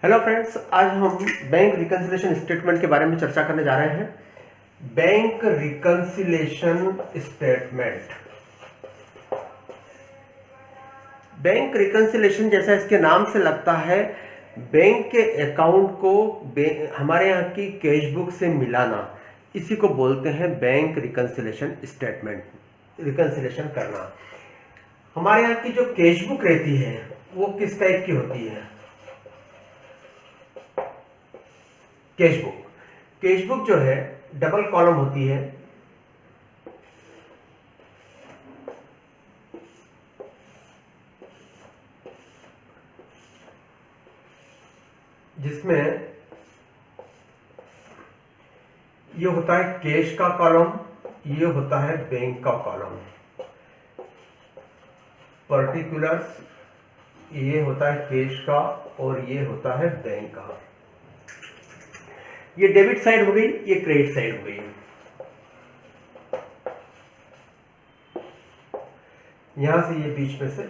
Hello friends, आज हम bank reconciliation statement के बारे में चर्चा करने जा रहे हैं। Bank reconciliation statement, bank reconciliation जैसा इसके नाम से लगता है, बैंक के अकाउंट को हमारे यहाँ की कैश बुक से मिलाना, इसी को बोलते हैं बैंक रिकन्सिलेशन स्टेटमेंट। रिकन्सिलेशन करना। हमारे यहाँ की जो कैश बुक रहती है वो किस टाइप की होती है? कैश बुक जो है डबल कॉलम होती है, जिसमें ये होता है कैश का कॉलम, ये होता है बैंक का कॉलम। पर्टिकुलर्स, ये होता है कैश का और ये होता है बैंक का। ये डेबिट साइड हो गई, ये क्रेडिट साइड हो गई। यहां से ये बीच में से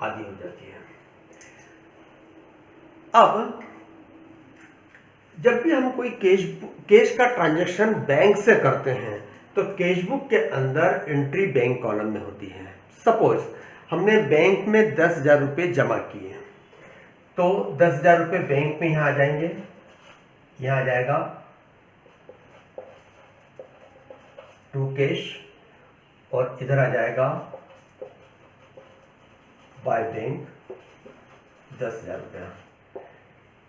आधी हो जाती है। अब जब भी हम कोई कैश का ट्रांजैक्शन बैंक से करते हैं तो कैश बुक के अंदर एंट्री बैंक कॉलम में होती है। सपोज हमने बैंक में 10,000 रुपये जमा किए, तो 10,000 रुपये बैंक में यहां आ जाएंगे, यहां आ जाएगा टू कैश, और इधर आ जाएगा बाय बैंक 10,000 रुपया।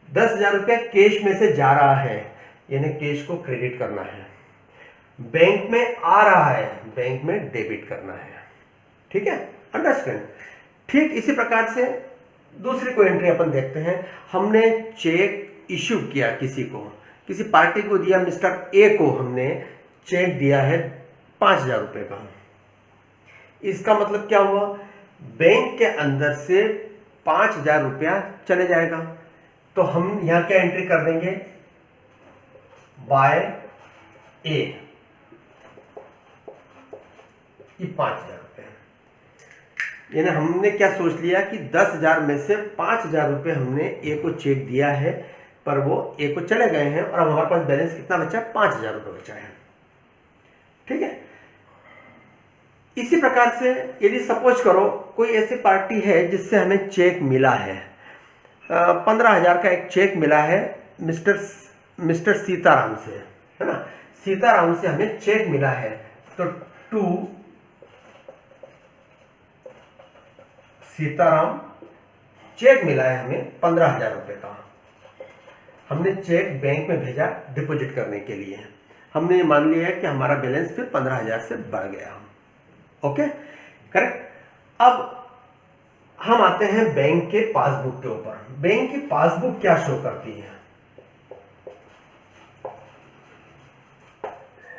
10,000 रुपया कैश में से जा रहा है, यानी कैश को क्रेडिट करना है। बैंक में आ रहा है, बैंक में डेबिट करना है। ठीक है, अंडरस्टैंड? ठीक इसी प्रकार से दूसरी कोई एंट्री अपन देखते हैं। हमने चेक इश्यू किया, किसी पार्टी को दिया, मिस्टर ए को हमने चेक दिया है 5,000 रुपए का। इसका मतलब क्या हुआ? बैंक के अंदर से 5,000 रुपया चले जाएगा, तो हम यहां क्या एंट्री कर देंगे? बाय ए, ये 5,000 रुपये। यानी हमने क्या सोच लिया कि 10,000 में से 5,000 रुपये हमने ए को चेक दिया है, पर वो ए को चले गए हैं, और अब हमारे पास बैलेंस कितना बचा? 5,000 रुपये बचा है। ठीक है, इसी प्रकार से यदि सपोज करो कोई ऐसी पार्टी है जिससे हमें चेक मिला है, 15,000 का एक चेक मिला है मिस्टर सीताराम से, है ना? सीताराम से हमें चेक मिला है, तो टू सीताराम चेक मिला है हमें 15,000 रुपए का। हमने चेक बैंक में भेजा डिपॉजिट करने के लिए। हमने ये मान लिया है कि हमारा बैलेंस फिर 15,000 से बढ़ गया। Okay, correct. अब हम आते हैं बैंक के पासबुक के ऊपर। बैंक की पासबुक क्या शो करती है?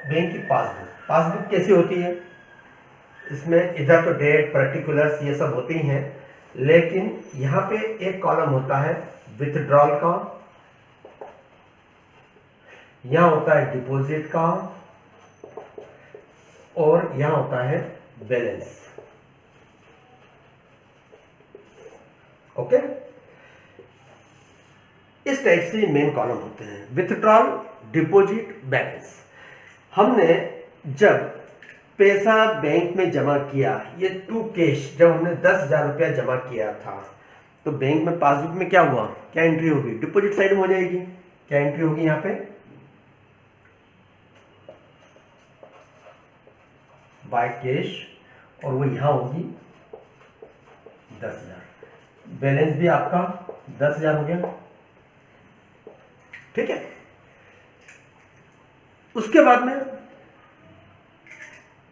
बैंक की पासबुक कैसी होती है? इसमें इधर तो डेट, पर्टिकुलर्स ये सब होती हैं, लेकिन यहां पे एक कॉलम होता है विथड्रॉल का, यहां होता है डिपॉजिट का, और यहां होता है बैलेंस। ओके, इस टाइप से मेन कॉलम होते हैं, विथड्रॉल, डिपॉजिट, बैलेंस। हमने जब पैसा बैंक में जमा किया, ये टू कैश, जब हमने 10,000 रुपया जमा किया था, तो बैंक में पासबुक में क्या हुआ? क्या एंट्री होगी? डिपॉजिट साइड में हो जाएगी। क्या एंट्री होगी यहां पे? बाय कैश, और वो यहां होगी 10,000। बैलेंस भी आपका 10,000 हो गया। ठीक है, उसके बाद में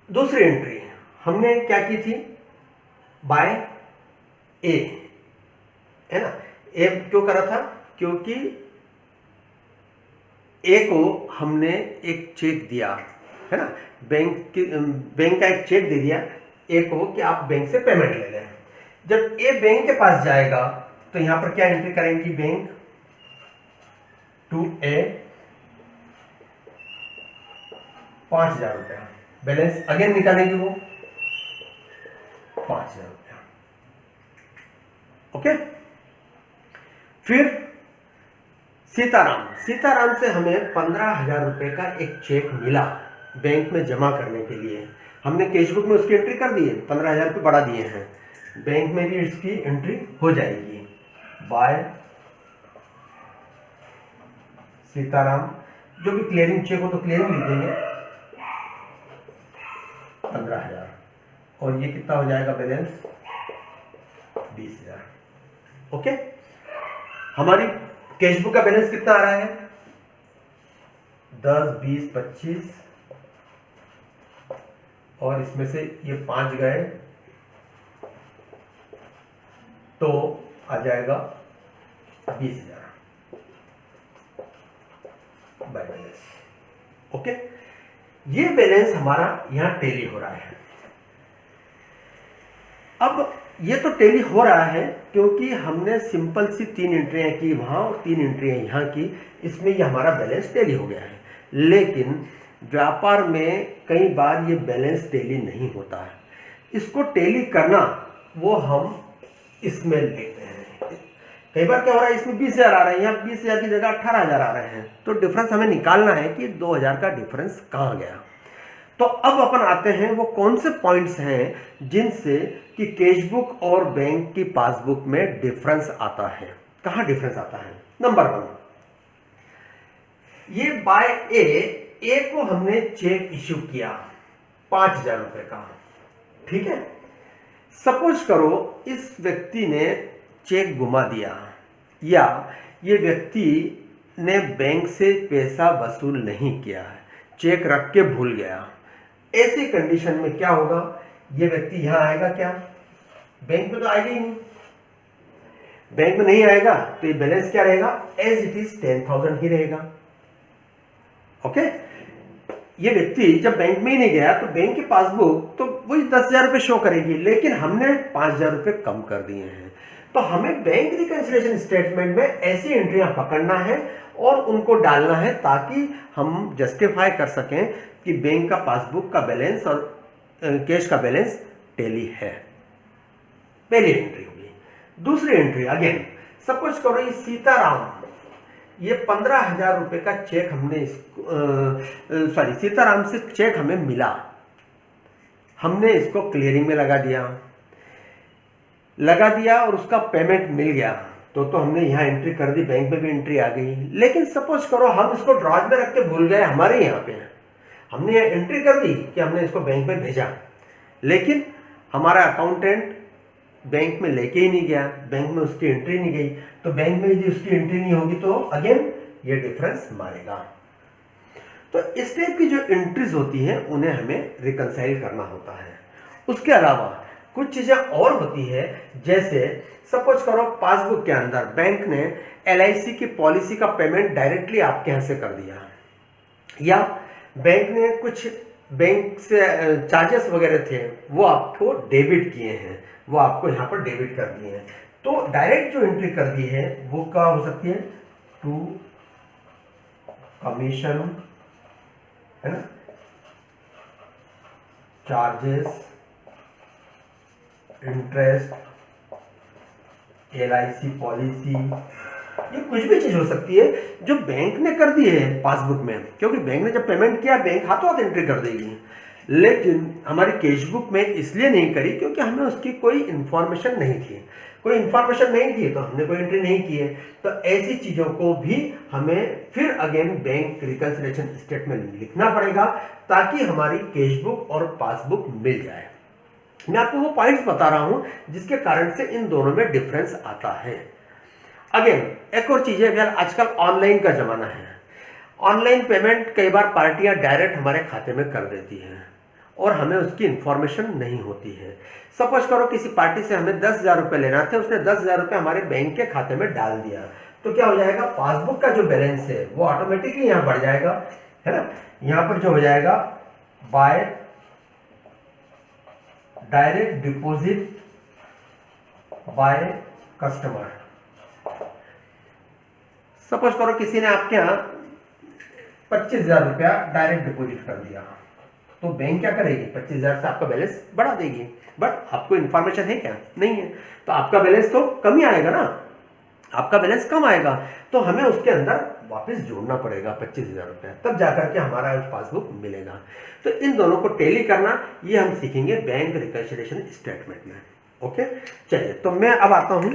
दूसरी एंट्री हमने क्या की थी? बाय ए, है ना? ए क्यों करा था? क्योंकि ए को हमने एक चेक दिया, है ना? बैंक का एक चेक दे दिया ए को कि आप बैंक से पेमेंट ले लें। जब ए बैंक के पास जाएगा तो यहां पर क्या एंट्री करेंगी? बैंक टू ए 5,000 रुपया, बैलेंस अगेन निकालेंगे वो 5,000 रुपया। ओके, फिर सीताराम से हमें 15,000 रुपये का एक चेक मिला बैंक में जमा करने के लिए। हमने कैशबुक में उसकी एंट्री कर दी है, 15,000 रुपये बढ़ा दिए हैं, बैंक में भी इसकी एंट्री हो जाएगी। बाय सीताराम, जो भी क्लियरिंग चेक हो तो क्लियरिंग लिख देंगे 15,000, और ये कितना हो जाएगा बैलेंस 20,000। ओके, हमारी कैशबुक का बैलेंस कितना आ रहा है 10, 20, 25, और इसमें से ये 5 गए तो आ जाएगा 20,000 बाय बैलेंस। ओके, ये बैलेंस हमारा यहां टैली हो रहा है। अब ये तो टैली हो रहा है क्योंकि हमने सिंपल सी 3 एंट्रियां की वहां और 3 एंट्रियां यहां की, इसमें ये हमारा बैलेंस टैली हो गया है। लेकिन व्यापार में कई बार ये बैलेंस टैली नहीं होता है, इसको टैली करना वो हम इसमें लेते हैं। कई बार क्या हो रहा है, इसमें 20,000 आ रहे हैं, यहाँ 20,000 की जगह 18,000 आ रहे हैं, तो डिफरेंस हमें निकालना है कि 2,000 का डिफरेंस कहाँ गया। तो अब अपन आते हैं वो कौन से पॉइंट्स हैं जिनसे कि कैशबुक और बैंक की पासबुक में डिफरेंस आता है। कहाँ डिफरेंस आता है? नंबर 1, ये बाय ए को हमने चेक इश्यू किया 5,000 रुपए का, ठीक है। सपोज करो इस व्यक्ति ने चेक गुमा दिया, या ये व्यक्ति ने बैंक से पैसा वसूल नहीं किया है, चेक रख के भूल गया। ऐसी कंडीशन में क्या होगा, ये व्यक्ति यहां आएगा क्या? बैंक में तो आएगा ही नहीं। बैंक में नहीं आएगा तो ये बैलेंस क्या रहेगा? एज इट इज 10,000 ही रहेगा। ओके, ये व्यक्ति जब बैंक में ही नहीं गया तो बैंक की पासबुक तो वही 10,000 रुपये शो करेगी, लेकिन हमने 5,000 रुपये कम कर दिए हैं। तो हमें बैंक रिकंसिलिएशन स्टेटमेंट में ऐसी एंट्रियां पकड़ना है और उनको डालना है ताकि हम जस्टिफाई कर सकें कि बैंक का पासबुक का बैलेंस और कैश का बैलेंस टैली है। पहली एंट्री होगी। दूसरी एंट्री, अगेन सपोज करो ये सीताराम, ये 15,000 रुपये का चेक हमने सीताराम से चेक हमें मिला, हमने इसको क्लियरिंग में लगा दिया और उसका पेमेंट मिल गया तो हमने यहाँ एंट्री कर दी, बैंक में भी एंट्री आ गई। लेकिन सपोज करो हम इसको ड्रॉज में रख के भूल गए, हमारे यहाँ पे हमने यहाँ एंट्री कर दी कि हमने इसको बैंक में भेजा, लेकिन हमारा अकाउंटेंट बैंक में लेके ही नहीं गया, बैंक में उसकी एंट्री नहीं गई, तो बैंक में यदि उसकी एंट्री नहीं होगी तो अगेन ये डिफरेंस मारेगा। तो इस टाइप की जो एंट्रीज होती हैं उन्हें हमें रिकंसाइल करना होता है। उसके अलावा कुछ चीजें और होती है, जैसे सपोज करो पासबुक के अंदर बैंक ने LIC की पॉलिसी का पेमेंट डायरेक्टली आपके यहाँ से कर दिया, या बैंक ने कुछ बैंक से चार्जेस वगैरह थे वो आपको डेबिट किए हैं, वो आपको यहाँ पर डेबिट कर दिए हैं। तो डायरेक्ट जो एंट्री कर दी है वो क्या हो सकती है? टू कमीशन, है ना, चार्जेस, इंटरेस्ट, LIC पॉलिसी, ये कुछ भी चीज हो सकती है जो बैंक ने कर दी है पासबुक में, क्योंकि बैंक ने जब पेमेंट किया बैंक हाथों हाथ एंट्री कर देगी। लेकिन हमारी कैशबुक में इसलिए नहीं करी क्योंकि हमें उसकी कोई इंफॉर्मेशन नहीं थी, तो हमने कोई एंट्री नहीं की है। तो ऐसी चीजों को भी हमें फिर अगेन बैंक रिकंसिलिएशन स्टेटमेंट लिखना पड़ेगा ताकि हमारी कैशबुक और पासबुक मिल जाए। मैं आपको वो पॉइंट्स बता रहा हूं जिसके कारण से इन दोनों में डिफरेंस आता है। अगेन एक और चीज है, आजकल ऑनलाइन का जमाना है, ऑनलाइन पेमेंट कई बार पार्टियां डायरेक्ट हमारे खाते में कर देती हैं और हमें उसकी इंफॉर्मेशन नहीं होती है। सपोज करो किसी पार्टी से हमें 10,000 रुपये लेना थे, उसने 10,000 रुपये हमारे बैंक के खाते में डाल दिया, तो क्या हो जाएगा? पासबुक का जो बैलेंस है वो ऑटोमेटिकली यहाँ बढ़ जाएगा, है ना। यहाँ पर जो हो जाएगा by direct deposit by customer. Suppose करो किसी ने आपके यहाँ 25,000 रुपया डायरेक्ट डिपॉजिट कर दिया, तो बैंक क्या करेगी? 25,000 से आपका बैलेंस बढ़ा देगी, बट आपको इंफॉर्मेशन है क्या? नहीं है, तो आपका बैलेंस तो कम ही आएगा ना। आपका बैलेंस कम आएगा, तो हमें उसके अंदर वापस जोड़ना पड़ेगा 25,000 रुपये, तब जाकर के हमारा पासबुक मिलेगा। तो इन दोनों को टैली करना ये हम सीखेंगे बैंक रिकन्सिलिएशन स्टेटमेंट में। ओके, चलिए तो मैं अब आता हूं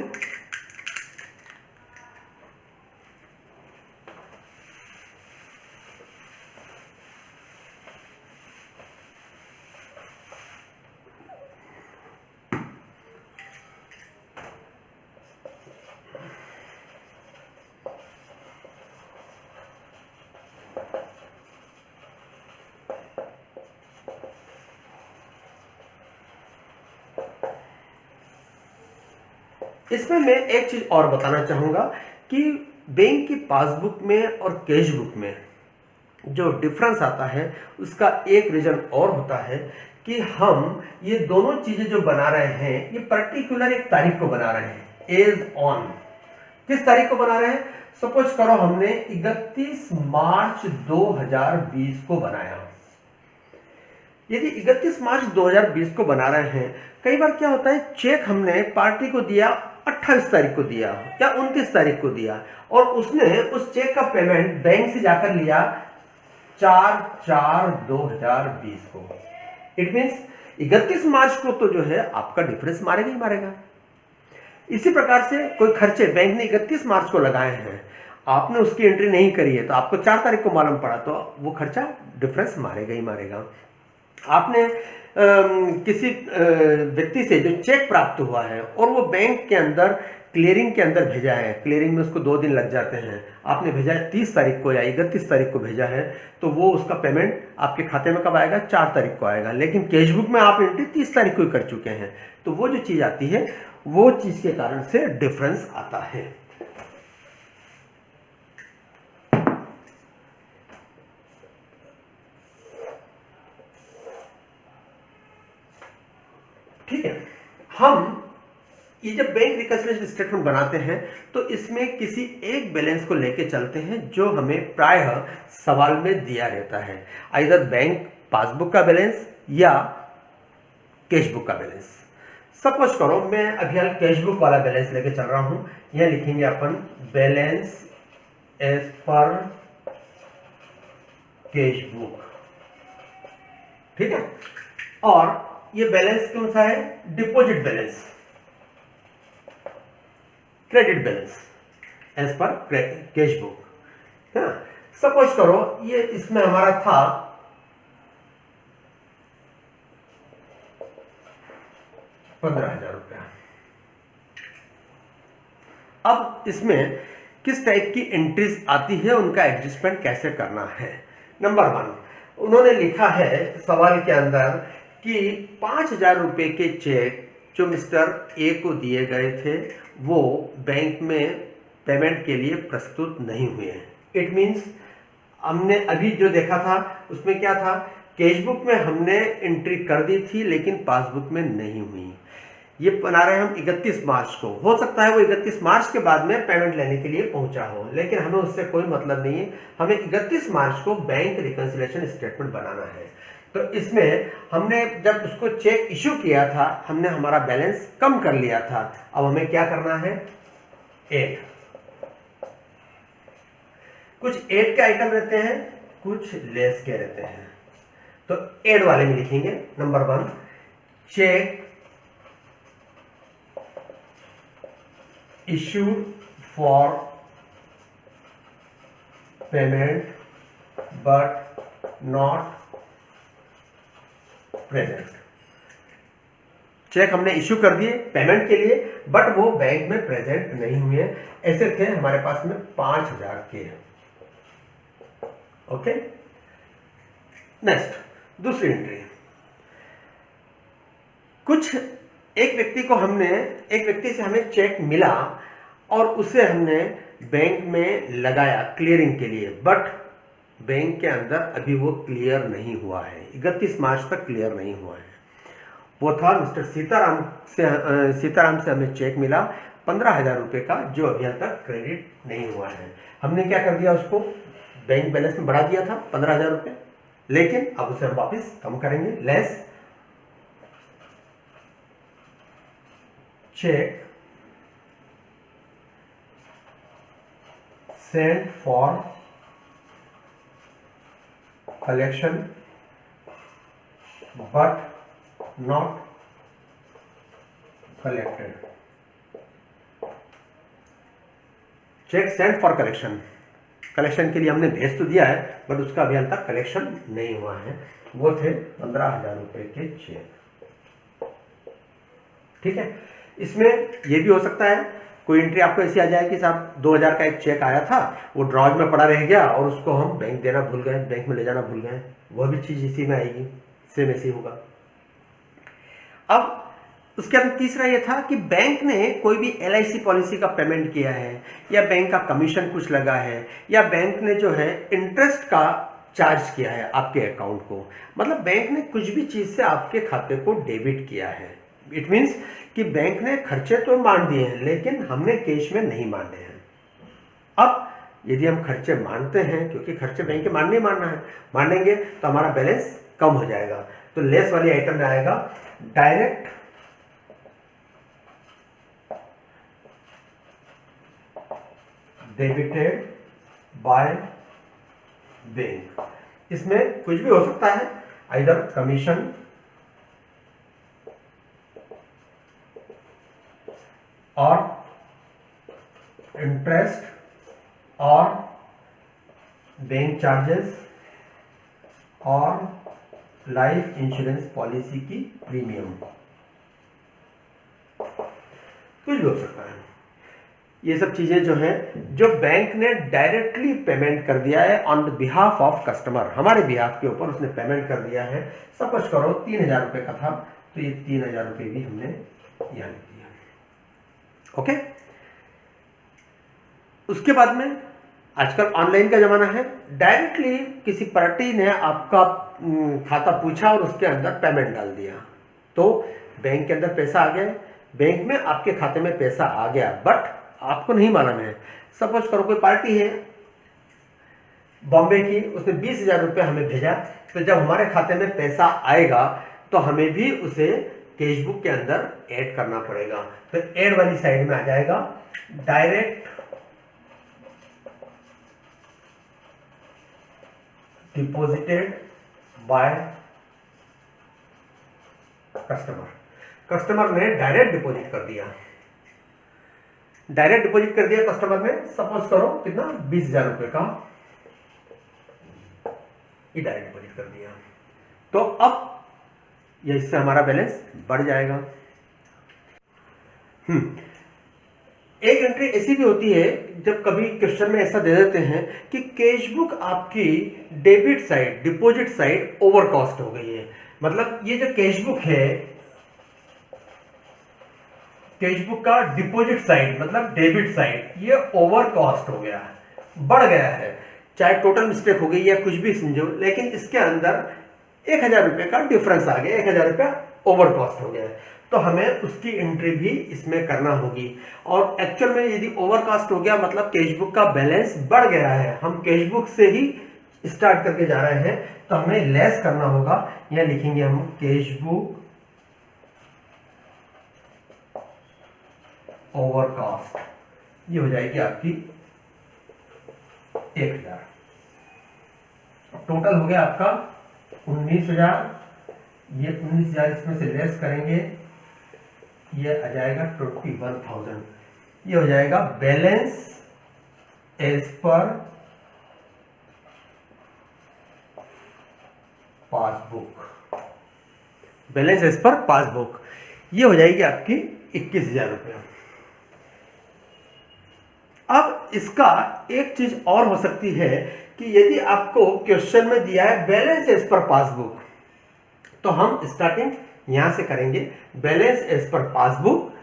इसमें मैं एक चीज और बताना चाहूंगा कि बैंक की पासबुक में और कैश बुक में जो डिफरेंस आता है उसका एक रीजन और होता है कि हम ये दोनों चीजें जो बना रहे हैं ये पर्टिकुलर एक तारीख को बना रहे हैं, एज ऑन। किस तारीख को बना रहे हैं? सपोज करो हमने 31 मार्च 2020 को बनाया। यदि 31 मार्च 2020 को बना रहे हैं, कई बार क्या होता है चेक हमने पार्टी को दिया 28 तारीख को दिया या 29 तारीख को दिया और उसने उस चेक का पेमेंट बैंक से जाकर लिया 4/4/2020 को। इट मींस 31 मार्च को तो जो है आपका डिफरेंस मारेगा ही मारेगा। इसी प्रकार से कोई खर्चे बैंक ने 31 मार्च को लगाए हैं, आपने उसकी एंट्री नहीं करी है तो आपको 4 तारीख को मालूम पड़ा, तो वो खर्चा डिफरेंस मारेगा ही मारेगा। आपने किसी व्यक्ति से जो चेक प्राप्त हुआ है और वो बैंक के अंदर क्लियरिंग के अंदर भेजा है, क्लियरिंग में उसको 2 दिन लग जाते हैं, आपने भेजा है 30 तारीख को या 31 तारीख को भेजा है, तो वो उसका पेमेंट आपके खाते में कब आएगा? 4 तारीख को आएगा। लेकिन कैश बुक में आप एंट्री 30 तारीख को ही कर चुके हैं, तो वो जो चीज़ आती है वो चीज़ के कारण से डिफरेंस आता है। ठीक है, हम ये जब बैंक रिकन्सिलिएशन स्टेटमेंट बनाते हैं तो इसमें किसी एक बैलेंस को लेके चलते हैं जो हमें प्रायः सवाल में दिया रहता है, आइदर बैंक पासबुक का बैलेंस या कैश बुक का बैलेंस। सपोज करो मैं अभी हाल कैश बुक वाला बैलेंस लेके चल रहा हूं, यह लिखेंगे अपन balance as per cash book. ठीक है, और ये बैलेंस कौन सा है? Deposit balance, credit balance as per cash book. Suppose करो ये इसमें हमारा था 15,000 रुपया। अब इसमें किस टाइप की एंट्रीज आती है, उनका एडजस्टमेंट कैसे करना है? नंबर 1, उन्होंने लिखा है सवाल के अंदर कि 5,000 रुपए के चेक जो मिस्टर ए को दिए गए थे वो बैंक में पेमेंट के लिए प्रस्तुत नहीं हुए हैं। इट मीन्स हमने अभी जो देखा था उसमें क्या था, कैश बुक में हमने एंट्री कर दी थी लेकिन पासबुक में नहीं हुई। ये बना रहे हैं हम 31 मार्च को, हो सकता है वो 31 मार्च के बाद में पेमेंट लेने के लिए पहुंचा हो, लेकिन हमें उससे कोई मतलब नहीं है। हमें 31 मार्च को बैंक रिकन्सिलिएशन स्टेटमेंट बनाना है। तो इसमें हमने जब उसको चेक इश्यू किया था हमने हमारा बैलेंस कम कर लिया था, अब हमें क्या करना है? ऐड। कुछ ऐड के आइटम रहते हैं, कुछ लेस के रहते हैं, तो ऐड वाले में लिखेंगे number 1 cheque issued for payment but not present। Cheque हमने इश्यू कर दिए पेमेंट के लिए बट वो बैंक में प्रेजेंट नहीं हुए। ऐसे थे हमारे पास में 5,000 के। ओके, नेक्स्ट दूसरी एंट्री। कुछ एक व्यक्ति से हमें चेक मिला और उसे हमने बैंक में लगाया क्लियरिंग के लिए, बट बैंक के अंदर अभी वो क्लियर नहीं हुआ है, 31 मार्च तक क्लियर नहीं हुआ है। वो था मिस्टर सीताराम से हमें चेक मिला 15,000 रुपए का जो अभी तक क्रेडिट नहीं हुआ है। हमने क्या कर दिया, उसको बैंक बैलेंस में बढ़ा दिया था 15,000 रुपए, लेकिन अब उसे हम वापस कम करेंगे, less cheque sent for collection but not collected. Cheque sent for collection, collection के लिए हमने भेज तो दिया है बट उसका अभी तक कलेक्शन नहीं हुआ है। वो थे 15,000 रुपए के चेक। ठीक है, इसमें यह भी हो सकता है कोई एंट्री आपको ऐसी आ जाए कि साहब 2,000 का एक चेक आया था, वो ड्रॉज में पड़ा रह गया और उसको हम बैंक देना भूल गए, बैंक में ले जाना भूल गए, वह भी चीज इसी में आएगी, सेम ऐसे ही होगा। अब उसके अंदर तीसरा ये था कि बैंक ने कोई भी LIC पॉलिसी का पेमेंट किया है, या बैंक का कमीशन कुछ लगा है, या बैंक ने जो है इंटरेस्ट का चार्ज किया है आपके अकाउंट को, मतलब बैंक ने कुछ भी चीज से आपके खाते को डेबिट किया है। इट मीन्स कि बैंक ने खर्चे तो मान दिए हैं लेकिन हमने कैश में नहीं माने हैं। अब यदि हम खर्चे मानते हैं, क्योंकि खर्चे बैंक के मानने ही मानना है, मानेंगे तो हमारा बैलेंस कम हो जाएगा, तो लेस वाली आइटम में आएगा डायरेक्ट डेबिटेड बाय बैंक। इसमें कुछ भी हो सकता है, आइदर कमीशन और इंटरेस्ट और बैंक चार्जेस और लाइफ इंश्योरेंस पॉलिसी की प्रीमियम, कुछ भी हो सकता है। ये सब चीजें जो हैं जो बैंक ने डायरेक्टली पेमेंट कर दिया है on the behalf of customer, हमारे बिहाफ के ऊपर उसने पेमेंट कर दिया है। सपोज करो 3,000 रुपए का था, तो ये 3,000 रुपए भी हमने यहां लिख दिया। ओके, उसके बाद में आजकल ऑनलाइन का जमाना है, डायरेक्टली किसी पार्टी ने आपका खाता पूछा और उसके अंदर पेमेंट डाल दिया, तो बैंक के अंदर पैसा आ गया, बैंक में आपके खाते में पैसा आ गया, बट आपको नहीं मालूम है। सपोज करो कोई पार्टी है बॉम्बे की, उसने 20,000 रुपये हमें भेजा, तो जब हमारे खाते में पैसा आएगा तो हमें भी उसे कैश बुक के अंदर ऐड करना पड़ेगा। तो ऐड वाली साइड में आ जाएगा direct deposited by customer. Customer ने डायरेक्ट डिपॉजिट कर दिया, डायरेक्ट डिपॉजिट कर दिया कस्टमर ने, सपोज करो कितना 20,000 रुपए का, ये डायरेक्ट डिपॉजिट कर दिया, तो अब ये इससे हमारा बैलेंस बढ़ जाएगा। एक एंट्री ऐसी भी होती है जब कभी क्वेश्चन में ऐसा दे देते हैं कि कैश बुक आपकी debit side, deposit side over cost हो गई है, मतलब ये जो कैश बुक है, कैश बुक का डिपॉजिट साइड मतलब डेबिट साइड, ये ओवर कॉस्ट हो गया है, बढ़ गया है, चाहे टोटल मिस्टेक हो गई या कुछ भी समझो, लेकिन इसके अंदर 1,000 रुपए का डिफरेंस आ गया, 1,000 रुपया ओवर कॉस्ट हो गया है, तो हमें उसकी एंट्री भी इसमें करना होगी। और एक्चुअल में यदि ओवर कॉस्ट हो गया मतलब कैश बुक का बैलेंस बढ़ गया है, हम कैश बुक से ही स्टार्ट करके जा रहे हैं, तो हमें लेस करना होगा। यहां लिखेंगे हम कैश बुक ओवर कॉस्ट, ये हो जाएगी आपकी 1,000। टोटल हो गया आपका 19,000, ये 19,000 इसमें से लेस करेंगे, ये आ जाएगा 21,000। ये हो जाएगा balance as per passbook, balance as per passbook, ये हो जाएगी आपकी 21,000 रुपये। अब इसका एक चीज और हो सकती है कि यदि आपको क्वेश्चन में दिया है बैलेंस एज पर पासबुक, तो हम स्टार्टिंग यहां से करेंगे, बैलेंस एज पर पासबुक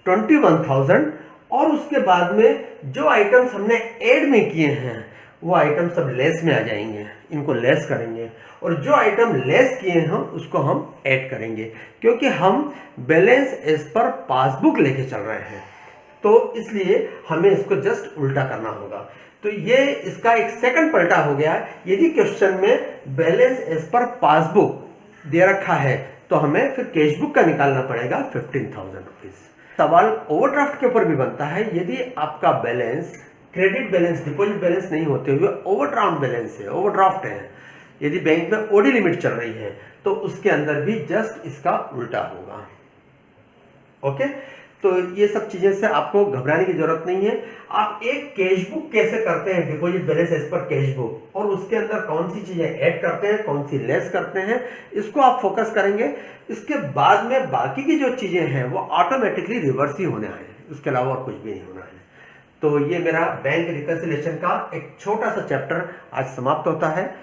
21,000, और उसके बाद में जो आइटम्स हमने ऐड में किए हैं वो आइटम सब लेस में आ जाएंगे, इनको लेस करेंगे, और जो आइटम लेस किए हैं उसको हम ऐड करेंगे, क्योंकि हम बैलेंस एज पर पासबुक लेके चल रहे हैं, तो इसलिए हमें इसको जस्ट उल्टा करना होगा। तो ये इसका एक सेकंड पलटा हो गया। यदि क्वेश्चन में बैलेंस एज पर पासबुक दे रखा है तो हमें फिर कैश बुक का निकालना पड़ेगा 15,000 रुपीज। सवाल ओवरड्राफ्ट के ऊपर भी बनता है। यदि आपका balance credit balance, deposit balance नहीं होते हुए ओवरड्राफ्ट बैलेंस है, ओवरड्राफ्ट है, यदि बैंक में ओडी लिमिट चल रही है तो उसके अंदर भी जस्ट इसका उल्टा होगा। ओके, तो ये सब चीजें से आपको घबराने की जरूरत नहीं है। आप एक कैश बुक कैसे करते हैं, deposit balance as per cash book, और उसके अंदर कौन सी चीजें ऐड करते हैं, कौन सी लेस करते हैं, इसको आप फोकस करेंगे। इसके बाद में बाकी की जो चीजें हैं वो ऑटोमेटिकली रिवर्स ही होने आए, उसके अलावा और कुछ भी नहीं होना है। तो ये मेरा बैंक रिकंसिलिएशन का एक छोटा सा चैप्टर आज समाप्त होता है।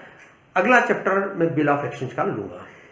अगला चैप्टर मैं बिल ऑफ एक्सचेंज का लूंगा।